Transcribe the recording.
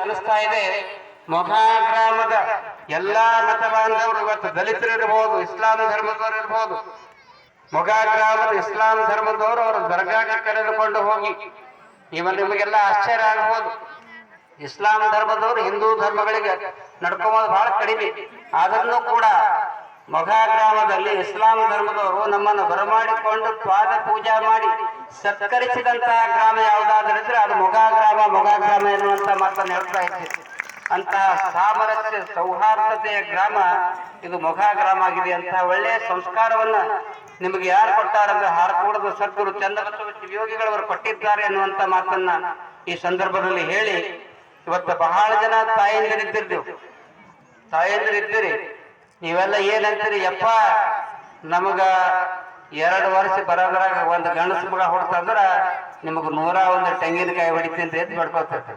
ಅನಿಸ್ತಾ ಇದೆ. ಮೊಘಾ ಗ್ರಾಮದ ಎಲ್ಲಾ ಮತ ಬಾಂಧವರು ಇವತ್ತು ದಲಿತರು ಇರಬಹುದು, ಇಸ್ಲಾಂ ಧರ್ಮದವರು ಇರಬಹುದು. ಮೊಘಾ ಗ್ರಾಮದ ಇಸ್ಲಾಂ ಧರ್ಮದವರು ಅವರು ದರ್ಗಾಕ್ಕೆ ಕರೆದುಕೊಂಡು ಹೋಗಿ, ಇವ ನಿಮಗೆಲ್ಲ ಆಶ್ಚರ್ಯ ಆಗಬಹುದು. ಇಸ್ಲಾಂ ಧರ್ಮದವರು ಹಿಂದೂ ಧರ್ಮಗಳಿಗೆ ನಡ್ಕೊಂಬೋದು ಬಹಳ ಕಡಿಮೆ. ಆದ್ರೂ ಕೂಡ ಮೊಘಾ ಗ್ರಾಮದಲ್ಲಿ ಇಸ್ಲಾಂ ಧರ್ಮದವರು ನಮ್ಮನ್ನು ಬರಮಾಡಿಕೊಂಡು ಪಾದ ಪೂಜಾ ಮಾಡಿ ಸತ್ಕರಿಸಿದಂತಹ ಗ್ರಾಮ ಯಾವುದಾದ್ರಿದ್ರೆ ಅದು ಮೊಘಾ ಗ್ರಾಮ ಎನ್ನುವಂತ ಮಾತನ್ನು ಹೇಳ್ತಾ ಇದ್ದೀವಿ. ಅಂತಹ ಸಾಮರಸ್ಯ ಸೌಹಾರ್ದತೆಯ ಗ್ರಾಮ ಇದು ಮೊಘಾ ಗ್ರಾಮ ಆಗಿದೆ. ಅಂತಹ ಒಳ್ಳೆಯ ಸಂಸ್ಕಾರವನ್ನ ನಿಮಗೆ ಯಾರು ಕೊಟ್ಟಾರಂದ್ರೆ ಹಾರಕೂಡದ ಸದ್ಗುರು ಚನ್ನಬಸವ ಯೋಗಿಗಳವರು ಕೊಟ್ಟಿದ್ದಾರೆ ಅನ್ನುವಂತ ಮಾತನ್ನ ಈ ಸಂದರ್ಭದಲ್ಲಿ ಹೇಳಿ, ಇವತ್ತು ಬಹಳ ಜನ ತಾಯಂದಿರಿದ್ದೀರಿ. ನೀವೆಲ್ಲ ಏನಂತೀರಿ, ಯಪ್ಪ ನಮಗ 2 ವರ್ಷ ಬರೋದ್ರಾಗ ಒಂದು ಗಂಡಸ ಮಗ ಹುಡ್ತಂದ್ರ ನಿಮಗ 101 ತೆಂಗಿನಕಾಯಿ ಹೊಡಿತೀನಿ ಅಂತ ಬೇಡ್ಕೊಳ್ತೈತೆ.